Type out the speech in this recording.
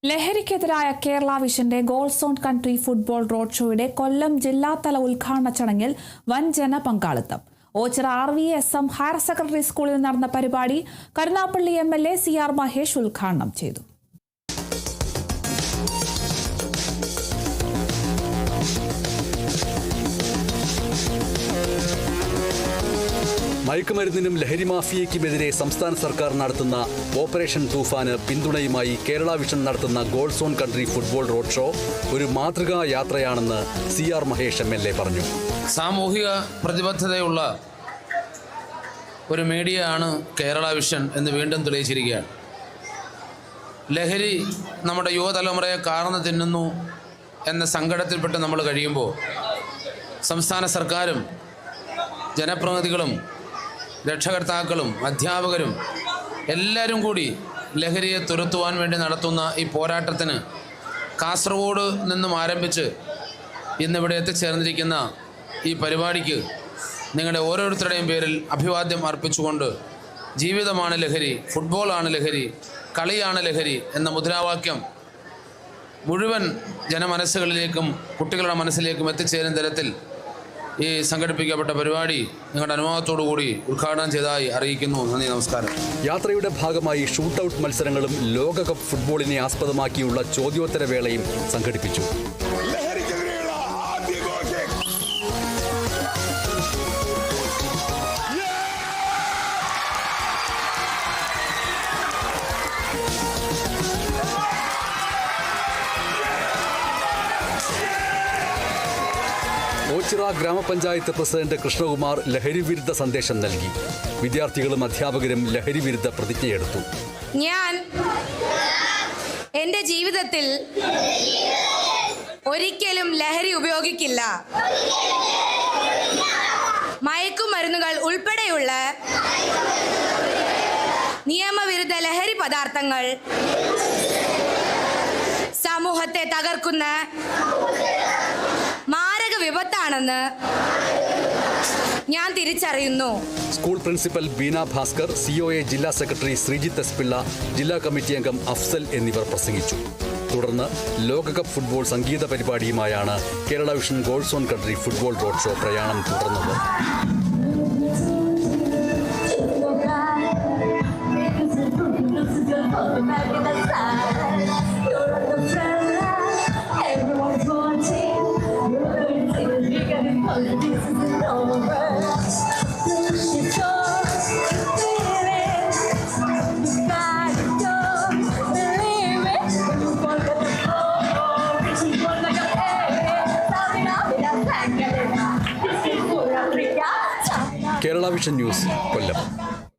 ലഹരിക്കെതിരായ കേരള വിഷന്റെ goals on country football road ഷോയുടെ കൊല്ലം ജില്ലാതല ഉദ്ഘാടന ചടങ്ങിൽ വൻ ജനപങ്കാളിത്തം. ഓച്ചിറ RVSM ഹയർ സെക്കൻഡറി സ്കൂളിൽ നടന്ന പരിപാടി കരുനാഗപ്പള്ളി MLA CR മഹേഷ് ഉദ്ഘാടനം ചെയ്തു. മയക്കുമരുന്നിനും ലഹരി മാഫിയയ്ക്കുമെതിരെ സംസ്ഥാന സർക്കാർ നടത്തുന്ന ഓപ്പറേഷൻ തൂഫാന് പിന്തുണയുമായി കേരള വിഷൻ നടത്തുന്ന goals on country football road show ഒരു മാതൃകാ യാത്രയാണെന്ന് CR മഹേഷ് MLA പറഞ്ഞു. സാമൂഹിക പ്രതിബദ്ധതയുള്ള ഒരു മീഡിയ ആണ് കേരള വിഷൻ എന്ന് വീണ്ടും തെളിയിച്ചിരിക്കുകയാണ്. ലഹരി നമ്മുടെ യുവതലമുറയെ കാർന്നു തിന്നുന്നു എന്ന സങ്കടത്തിൽപ്പെട്ട് നമ്മൾ കഴിയുമ്പോൾ സംസ്ഥാന സർക്കാരും ജനപ്രതിനിധികളും രക്ഷകർത്താക്കളും അധ്യാപകരും എല്ലാവരും കൂടി ലഹരിയെ തുരത്തുവാൻ വേണ്ടി നടത്തുന്ന ഈ പോരാട്ടത്തിന് കാസർഗോഡ് നിന്നും ആരംഭിച്ച് ഇന്നിവിടെ എത്തിച്ചേർന്നിരിക്കുന്ന ഈ പരിപാടിക്ക് നിങ്ങളുടെ ഓരോരുത്തരുടെയും പേരിൽ അഭിവാദ്യം അർപ്പിച്ചുകൊണ്ട് ജീവിതമാണ് ലഹരി, ഫുട്ബോളാണ് ലഹരി, കളിയാണ് ലഹരി എന്ന മുദ്രാവാക്യം മുഴുവൻ ജനമനസ്സുകളിലേക്കും കുട്ടികളുടെ മനസ്സിലേക്കും എത്തിച്ചേരുന്ന തരത്തിൽ ഈ സംഘടിപ്പിക്കപ്പെട്ട പരിപാടി നിങ്ങളുടെ അനുഭവത്തോടുകൂടി ഉദ്ഘാടനം ചെയ്തതായി അറിയിക്കുന്നു. നന്ദി, നമസ്കാരം. യാത്രയുടെ ഭാഗമായി ഷൂട്ടൌട്ട് മത്സരങ്ങളും ലോകകപ്പ് ഫുട്ബോളിനെ ആസ്പദമാക്കിയുള്ള ചോദ്യോത്തര വേളയും സംഘടിപ്പിച്ചു. ഓച്ചിറ ഗ്രാമപഞ്ചായത്ത് പ്രസിഡന്റ് കൃഷ്ണകുമാർ ലഹരി വിരുദ്ധ സന്ദേശം നൽകി. വിദ്യാർത്ഥികളും അധ്യാപകരും ലഹരി വിരുദ്ധ പ്രതിജ്ഞയെടുത്തു. ഞാൻ എൻ്റെ ജീവിതത്തിൽ ഒരിക്കലും ലഹരി ഉപയോഗിക്കില്ല. മയക്കുമരുന്നുകൾ ഉൾപ്പെടെയുള്ള നിയമവിരുദ്ധ ലഹരി പദാർത്ഥങ്ങൾ സമൂഹത്തെ തകർക്കുന്ന മാരക വിപത്താണെന്ന് ഞാൻ തിരിച്ചറിയുന്നു. School principal Beena Bhaskar, COA ജില്ലാ സെക്രട്ടറി ശ്രീജിത്ത് S. പിള്ള, ജില്ലാ കമ്മിറ്റി അംഗം അഫ്സൽ എന്നിവർ പ്രസംഗിച്ചു. തുടർന്ന് ലോകകപ്പ് ഫുട്ബോൾ സംഗീത പരിപാടിയുമായാണ് Kerala vision goals on country football road show പ്രയാണം തുടർന്നത്. കേരള വിഷൻ ന്യൂസ്, കൊല്ലം.